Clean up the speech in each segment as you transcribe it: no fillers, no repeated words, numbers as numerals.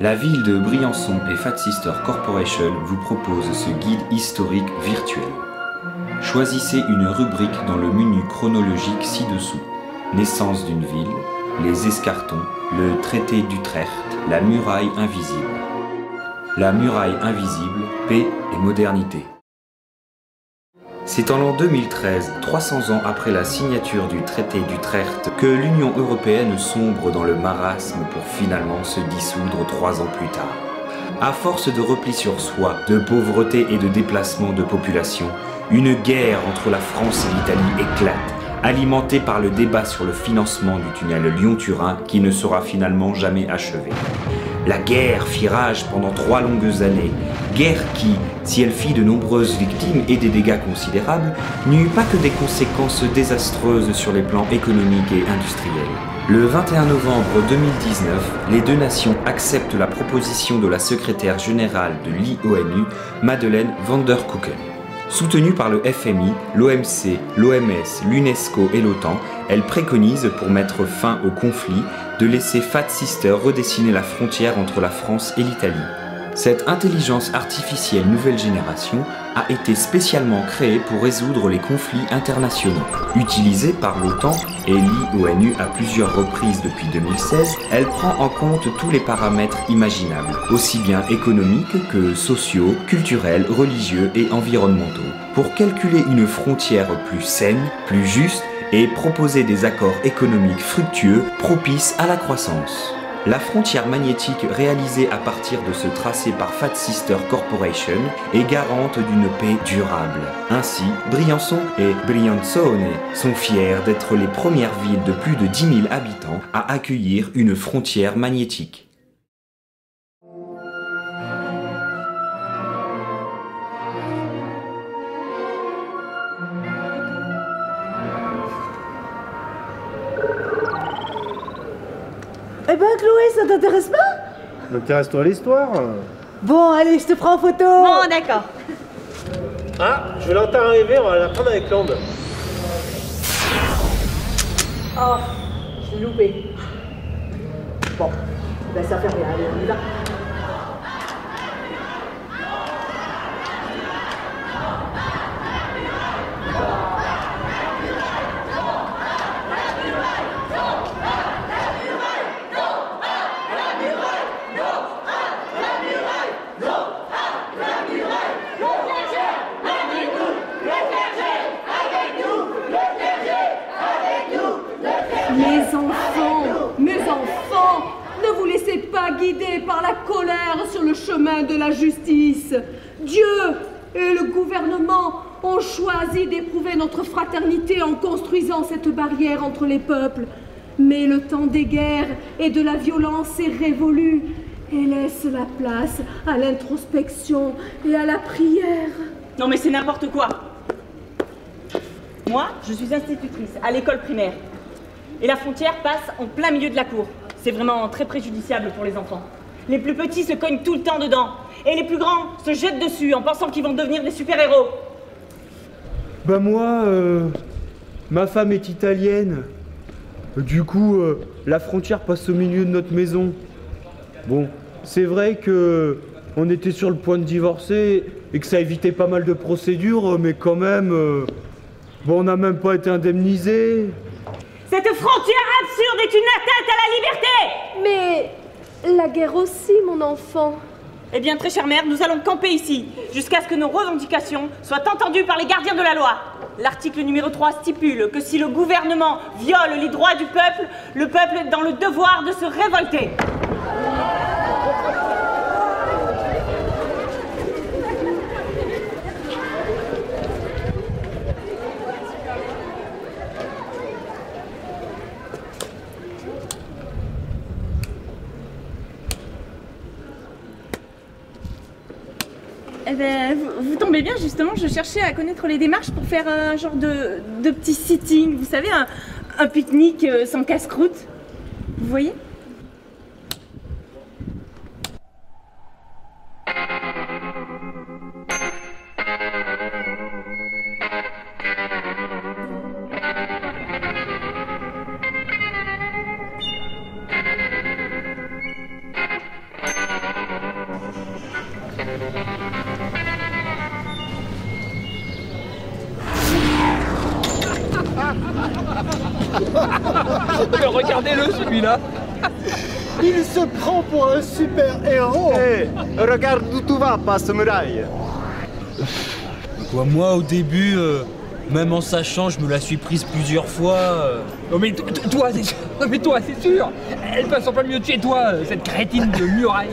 La ville de Briançon et Fat Sister Corporation vous propose ce guide historique virtuel. Choisissez une rubrique dans le menu chronologique ci-dessous. Naissance d'une ville, les escartons, le traité d'Utrecht, la muraille invisible. La muraille invisible, paix et modernité. C'est en l'an 2013, 300 ans après la signature du traité d'Utrecht, que l'Union européenne sombre dans le marasme pour finalement se dissoudre 3 ans plus tard. À force de repli sur soi, de pauvreté et de déplacement de population, une guerre entre la France et l'Italie éclate, alimentée par le débat sur le financement du tunnel Lyon-Turin qui ne sera finalement jamais achevé. La guerre fit rage pendant 3 longues années, guerre qui, si elle fit de nombreuses victimes et des dégâts considérables, n'eut pas que des conséquences désastreuses sur les plans économiques et industriels. Le 21 novembre 2019, les deux nations acceptent la proposition de la secrétaire générale de l'IONU, Madeleine van der Kucken. Soutenue par le FMI, l'OMC, l'OMS, l'UNESCO et l'OTAN, elle préconise, pour mettre fin au conflit, de laisser Fat Sister redessiner la frontière entre la France et l'Italie. Cette intelligence artificielle nouvelle génération a été spécialement créée pour résoudre les conflits internationaux. Utilisée par l'OTAN et l'IONU à plusieurs reprises depuis 2016, elle prend en compte tous les paramètres imaginables, aussi bien économiques que sociaux, culturels, religieux et environnementaux, pour calculer une frontière plus saine, plus juste et proposer des accords économiques fructueux propices à la croissance. La frontière magnétique réalisée à partir de ce tracé par Fat Sister Corporation est garante d'une paix durable. Ainsi, Briançon et Briançone sont fiers d'être les premières villes de plus de 10 000 habitants à accueillir une frontière magnétique. Eh ben Chloé, ça t'intéresse pas? Intéresse-toi à l'histoire. Bon, allez, je te prends en photo. Bon, d'accord. Ah, je vais l'entendre arriver, on va la prendre avec l'onde. Oh, je l'ai loupé. Bon, ben ça fait rien, allez, on y va. Mes enfants, ne vous laissez pas guider par la colère sur le chemin de la justice. Dieu et le gouvernement ont choisi d'éprouver notre fraternité en construisant cette barrière entre les peuples. Mais le temps des guerres et de la violence est révolu et laisse la place à l'introspection et à la prière. Non mais c'est n'importe quoi. Moi, je suis institutrice à l'école primaire. Et la frontière passe en plein milieu de la cour. C'est vraiment très préjudiciable pour les enfants. Les plus petits se cognent tout le temps dedans. Et les plus grands se jettent dessus en pensant qu'ils vont devenir des super-héros. Bah moi, ma femme est italienne. Du coup, la frontière passe au milieu de notre maison. Bon, c'est vrai que on était sur le point de divorcer et que ça évitait pas mal de procédures, mais quand même, bon, on n'a même pas été indemnisés. Cette frontière absurde est une atteinte à la liberté! Mais la guerre aussi, mon enfant. Eh bien, très chère mère, nous allons camper ici, jusqu'à ce que nos revendications soient entendues par les gardiens de la loi. L'article numéro 3 stipule que si le gouvernement viole les droits du peuple, le peuple est dans le devoir de se révolter. Eh ben, vous tombez bien, justement, je cherchais à connaître les démarches pour faire un genre de petit sitting, vous savez, un pique-nique sans casse-croûte. Vous voyez ? Mais regardez-le celui-là. Il se prend pour un super-héros. Hé, regarde d'où tu vas, passe-muraille. Quoi, moi, au début, même en sachant, je me la suis prise plusieurs fois. Non mais toi, c'est sûr. Non mais toi, c'est sûr. Elle passe en plein milieu de chez toi, cette crétine de muraille.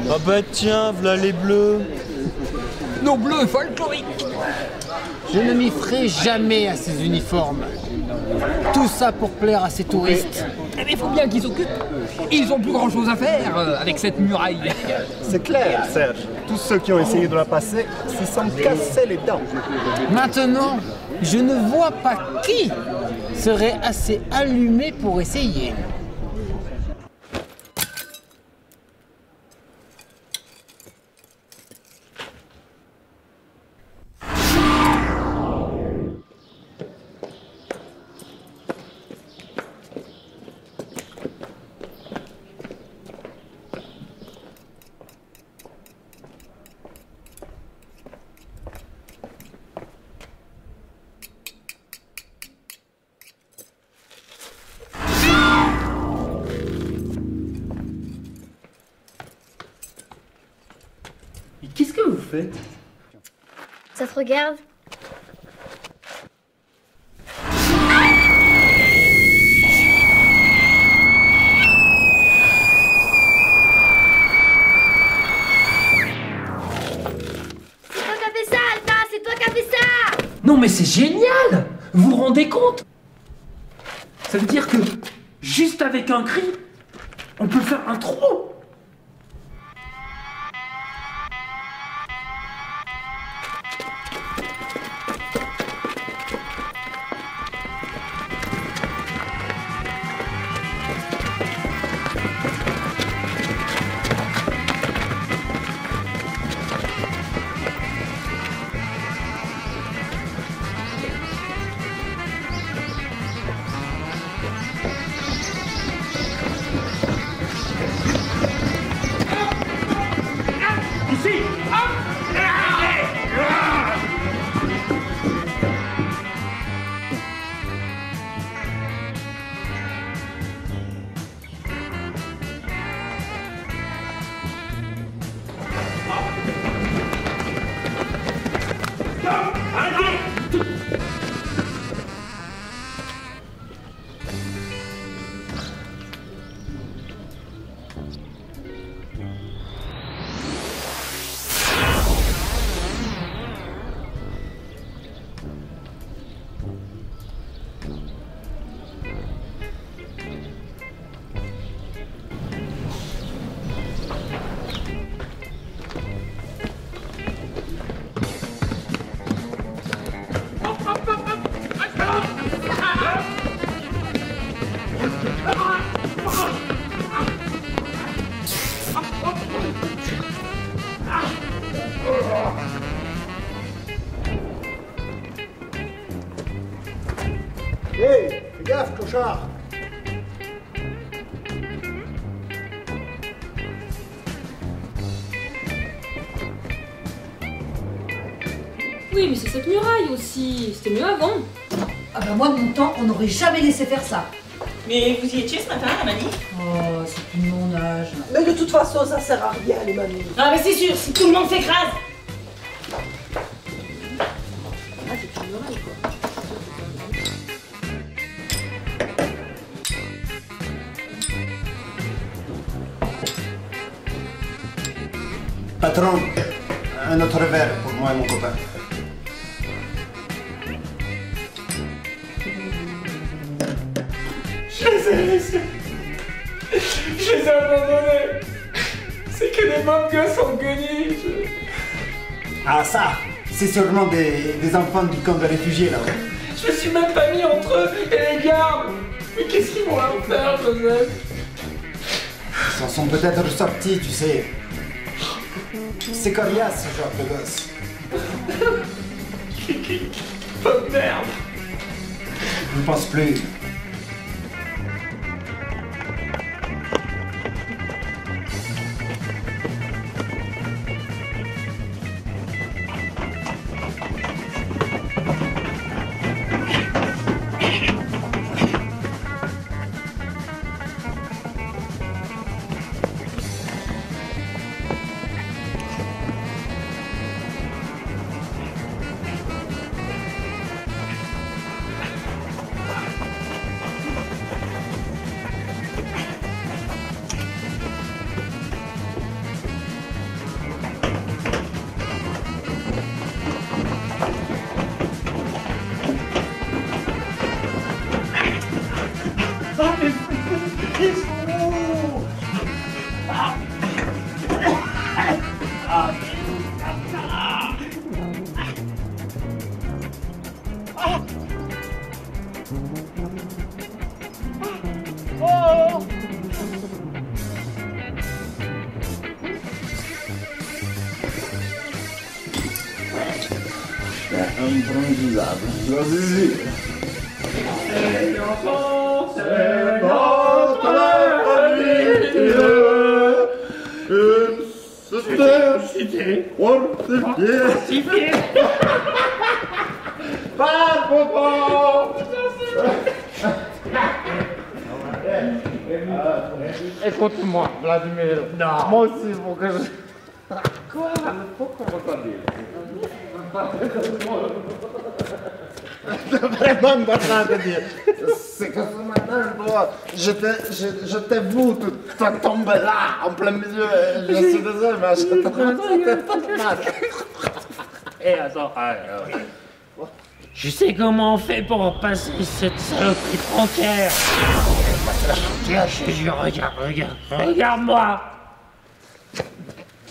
Ah bah tiens, v'là les bleus. Nos bleus folkloriques. Je ne m'y ferai jamais à ces uniformes. Tout ça pour plaire à ces touristes. Eh mais faut bien qu'ils s'occupent. Ils ont plus grand chose à faire avec cette muraille. C'est clair, Serge. Tous ceux qui ont essayé de la passer s'y sont cassés les dents. Maintenant, je ne vois pas qui serait assez allumé pour essayer. Qu'est-ce que vous faites? Ça te regarde? C'est toi qui as fait ça, Alta! C'est toi qui as fait ça! Non mais c'est génial. Vous vous rendez compte? Ça veut dire que juste avec un cri, on peut faire un trou. Hé, fais gaffe, clochard. Oui, mais c'est cette muraille aussi. C'était mieux avant. Ah bah moi, de mon temps, on n'aurait jamais laissé faire ça. Mais vous y étiez ce matin, la manif? Oh, c'est plus de mon âge. Mais de toute façon, ça sert à rien, les manifs. Ah mais c'est sûr, si tout le monde s'écrase. Ah, c'est une muraille, quoi. Patron, un autre verre pour moi et mon copain. Je les ai laissés. Je les ai abandonnés. C'est que des mômes gosses en guenilles. Ah ça, c'est sûrement des enfants du camp de réfugiés là-haut. Je me suis même pas mis entre eux et les gardes. Mais qu'est-ce qu'ils vont leur faire, Joseph? Ils s'en sont peut-être ressortis, tu sais. C'est coriace, ce genre de gosse. Oh merde! Je ne pense plus. Imbronzisable. Vas-y. Les enfants, C'est notre famille. Une cité fortifiée. Pas Popo. Écoute-moi, Vladimir. Non. Moi aussi, faut que je... Quoi? Pourquoi on va dire? Vraiment pas train de dire. C'est que ce matin, toi, je t'ai vu, t'as tombé là, en plein milieu. Je suis désolé, mais je t'ai pas mal. Et attends, je sais comment on fait pour passer cette saloperie de frontière. Je te jure, regarde-moi.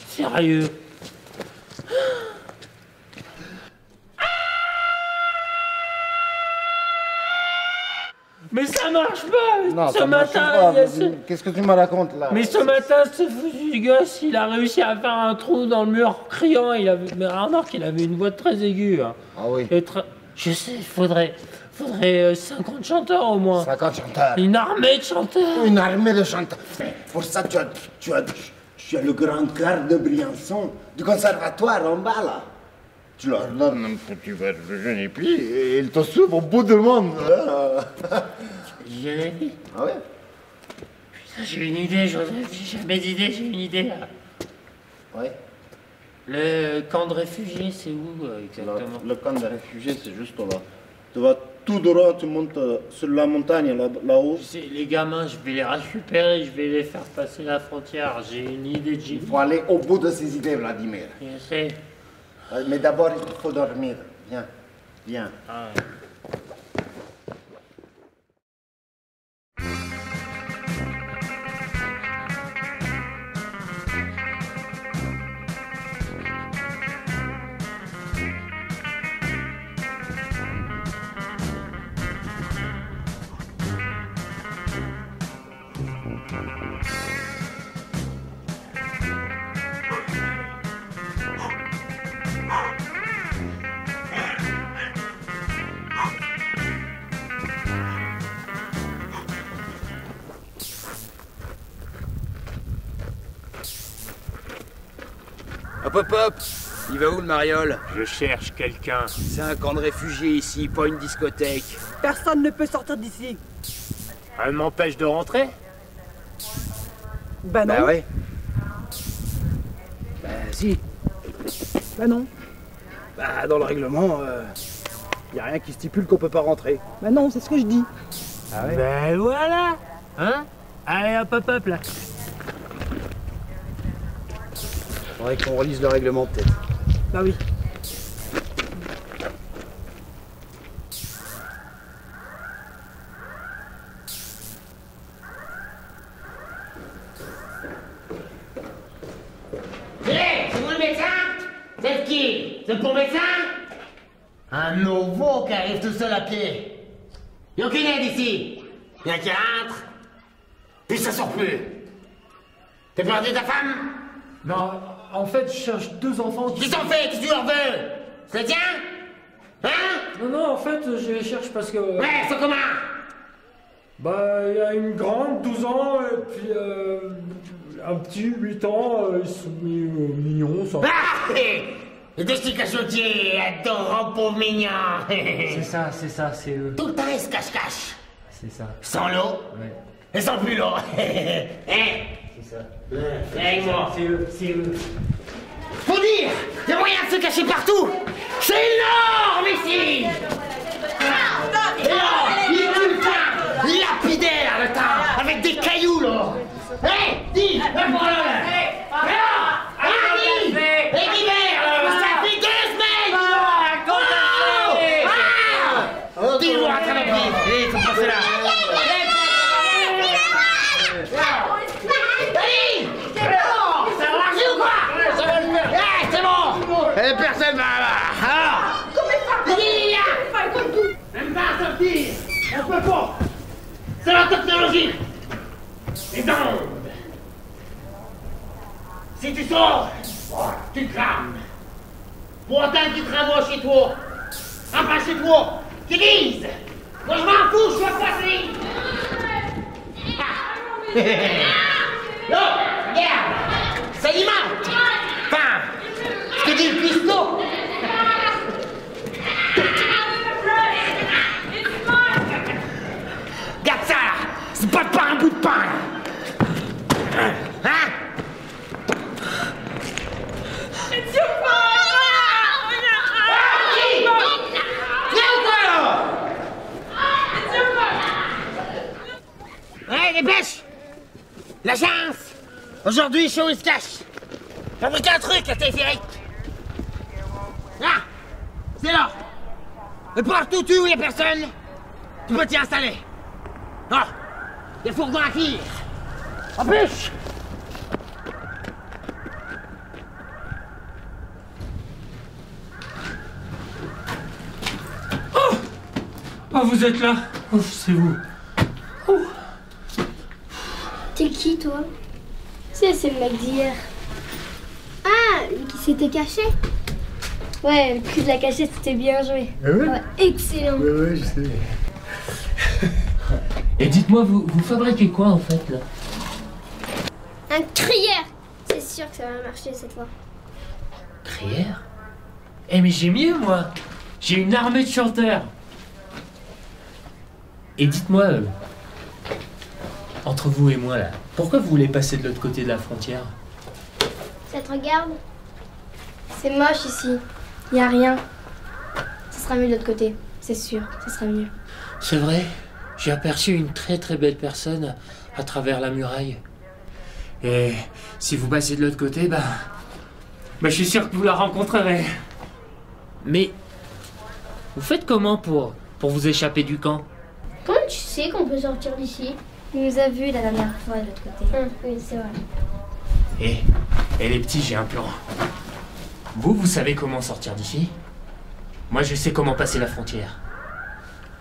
Sérieux. Mais ça marche pas. Non, ce ça marche matin, pas. il y a ce... Qu'est-ce que tu me racontes là? Mais ce matin, ce foutu gosse, il a réussi à faire un trou dans le mur criant. Mais remarque qu'il avait une voix très aiguë. Hein. Ah oui. Je sais, il faudrait 50 chanteurs au moins. 50 chanteurs. Une armée de chanteurs. Une armée de chanteurs. Pour ça, tu as le grand cœur de Briançon, du conservatoire en bas là. Tu leur donnes un petit verre de jaune et puis ils te suivent au bout du monde. Je l'ai dit. Ah ouais? Putain, j'ai une idée, Joseph. J'ai jamais d'idée, j'ai une idée là. Ouais. Le camp de réfugiés, c'est où exactement? Le camp de réfugiés, c'est juste là. Tu vas tout droit, tu montes sur la montagne là-haut. Tu sais, les gamins, je vais les récupérer, je vais les faire passer la frontière. J'ai une idée de Il faut aller au bout de ces idées, Vladimir. Je sais. Mais d'abord, il faut dormir. Viens, viens. Ah. Hop, hop, il va où le mariole? Je cherche quelqu'un. C'est un camp de réfugiés ici, pas une discothèque. Personne ne peut sortir d'ici. Elle m'empêche de rentrer? Bah non. Bah ouais. Bah si. Bah non. Bah dans le règlement, y a rien qui stipule qu'on peut pas rentrer. Bah non, c'est ce que je dis. Ah ouais? Ben voilà. Hein? Allez, hop là. Faudrait qu'on relise le règlement peut-être. Bah oui. Hé, c'est vous le médecin? C'est qui? C'est pour médecin? Un nouveau qui arrive tout seul à pied. Y'a aucune aide ici. Y'a qui rentre, puis ça sort plus. T'as perdu ta femme? Non, en fait, je cherche 2 enfants qui... Qui sont faits? Qu'est-ce que tu leur veux? C'est le tien? Hein? Non, en fait, je les cherche parce que... Ouais, ils sont comment? Bah, il y a une grande, 12 ans, et puis un petit, 8 ans, ils sont mignons, ça. Ah! Les deux cachotiers, adorant pauvre mignon. C'est ça, c'est eux. Tout le temps, ils se cachent. C'est ça. Sans l'eau? Ouais. Et sans plus l'eau. C'est ça. Avec moi. C'est eux. Faut dire, il y a moyen de se cacher partout. C'est énorme ici. Énorme, il est tout le temps lapidaire le temps, avec des cailloux là. Hé, dis, le problème. Dis, et l'hiver, ça fait 2 semaines. Dis-moi, ça va bien. Hé, comment c'est là? Personne va là. Alors, même pas sortir. On peut pas. C'est la technologie. Les ondes. Si tu sors, tu crames. Pour autant qu'ils travaillent chez toi. Enfin chez toi. Qu'ils disent. Moi je m'en fous, je suis passé. Là, regarde. Ça y manque. Enfin. Je te dis le piston! Regarde ça là! C'est pas de pain, un bout de pain! Hein? Ouais, dépêche! L'agence! Aujourd'hui, chaud, il se cache! Fabrique un truc, la téléphérique! Ah! C'est là! Et partout où il y a personne, tu peux t'y installer. Ah! Il y a fourgon à cuire. En plus! Oh, vous êtes là? Oh, c'est vous. Oh. T'es qui, toi? C'est le mec d'hier. Ah, qui s'était caché? Ouais, le cul de la cachette, c'était bien joué. Ah ouais? Ouais, excellent. Ouais, je sais. Et dites-moi, vous fabriquez quoi en fait là? Un crieur. C'est sûr que ça va marcher cette fois. Crieur? Eh mais j'ai mieux moi. J'ai une armée de chanteurs. Et dites-moi, entre vous et moi là, pourquoi vous voulez passer de l'autre côté de la frontière? Ça te regarde? C'est moche ici. Y a rien. Ça sera mieux de l'autre côté. C'est sûr, ça sera mieux. C'est vrai, j'ai aperçu une très très belle personne à travers la muraille. Et si vous passez de l'autre côté, bah je suis sûr que vous la rencontrerez. Mais vous faites comment pour vous échapper du camp? Comment tu sais qu'on peut sortir d'ici? Il nous a vus la dernière fois de l'autre côté. Oui, c'est vrai. Et les petits, j'ai un plan. Vous savez comment sortir d'ici? Moi, je sais comment passer la frontière.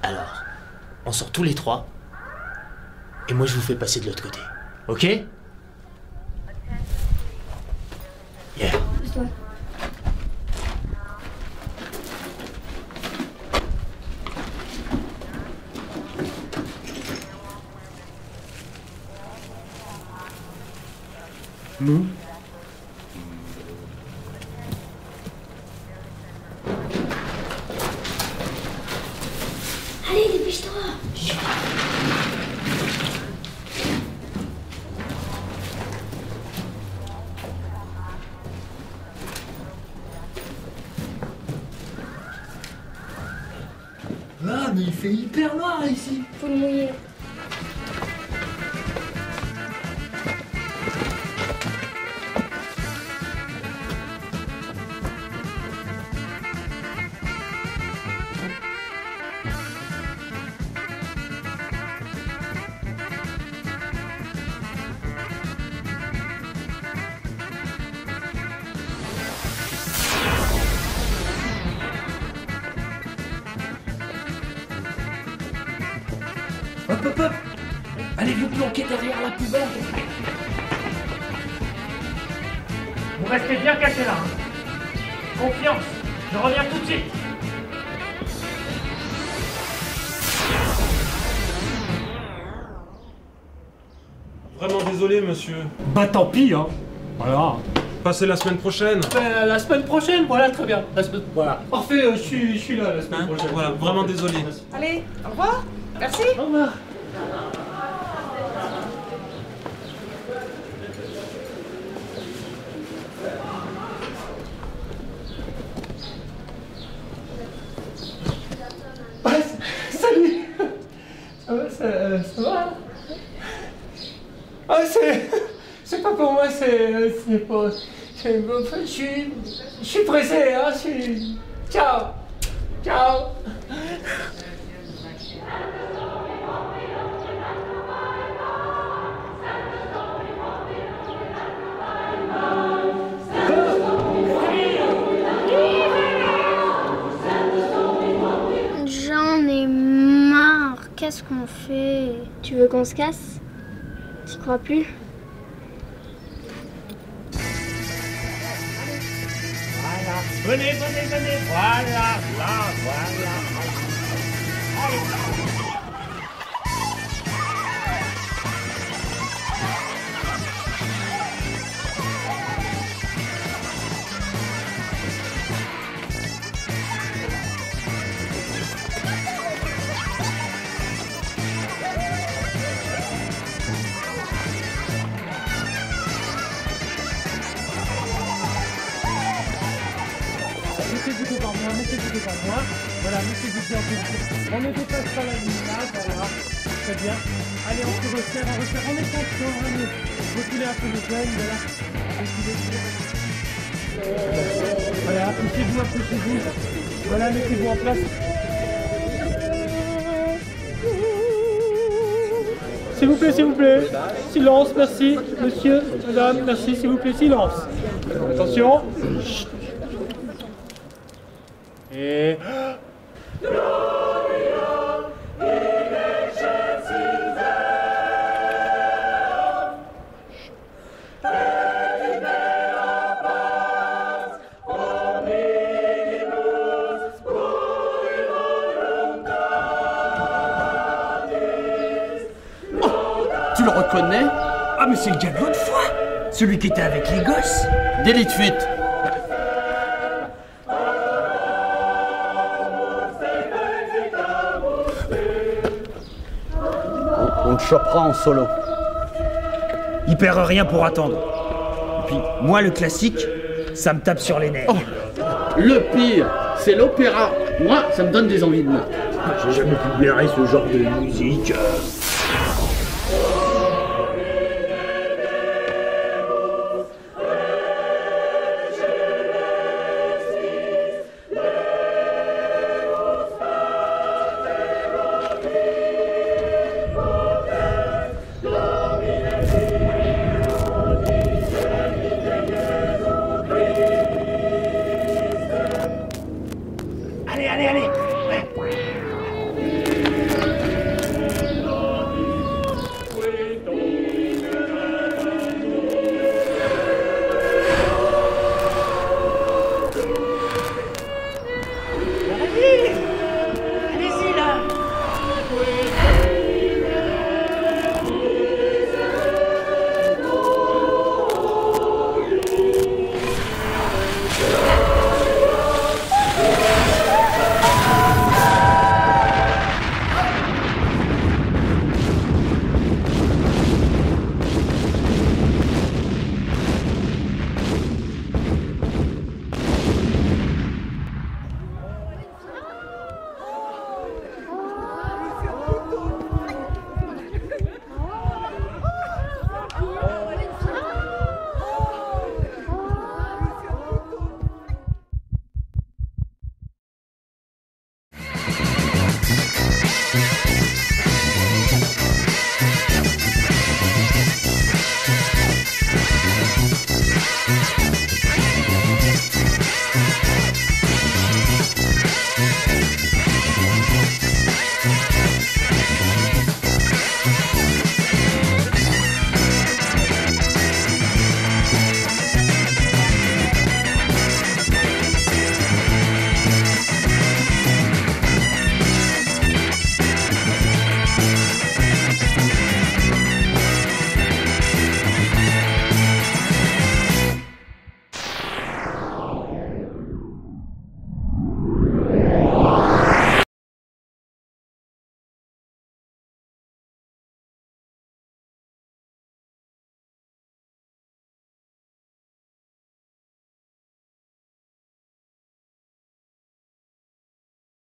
Alors, on sort tous les 3. Et moi, je vous fais passer de l'autre côté. Ok? Yeah. Pousse-toi. Nous? Allez, dépêche-toi. Ah, mais il fait hyper noir ici. Faut le mouiller. Hop, hop, hop! Allez vous planquer derrière la poubelle! Vous restez bien cachés là. Hein. Confiance, je reviens tout de suite. Vraiment désolé, monsieur. Bah tant pis, hein. Voilà. Passez la semaine prochaine. La semaine prochaine, voilà, très bien. Voilà. Parfait, je suis là la semaine prochaine. Voilà, vraiment désolé. Allez, au revoir. Merci. Au revoir. Salut. Ça va. Ah, c'est pas pour moi, c'est pas... Je suis pressé, hein, Ciao. Ciao. J'en ai marre. Qu'est-ce qu'on fait? Tu veux qu'on se casse? T'y crois plus? Venez, voilà, voilà. Allez. Mettez-vous devant moi, voilà, mettez-vous bien devant. On ne dépasse pas la ligne là, voilà, très bien. Allez, on se resserre, on est content, allez, reculez un peu le jeune, voilà, reculez. Voilà, approchez-vous, voilà, mettez-vous en place. S'il vous plaît, silence, merci, monsieur, madame, merci, s'il vous plaît, silence. Attention. Chut. Et... Tu le reconnais? Ah mais c'est le gars de l'autre fois! Celui qui était avec les gosses! Délit de fuite! On te chopera en solo. Il perd rien pour attendre. Et puis, moi, le classique, ça me tape sur les nerfs. Oh, le pire, c'est l'opéra. Moi, ça me donne des envies de meurtre. J'ai jamais pu blairer ce genre de musique.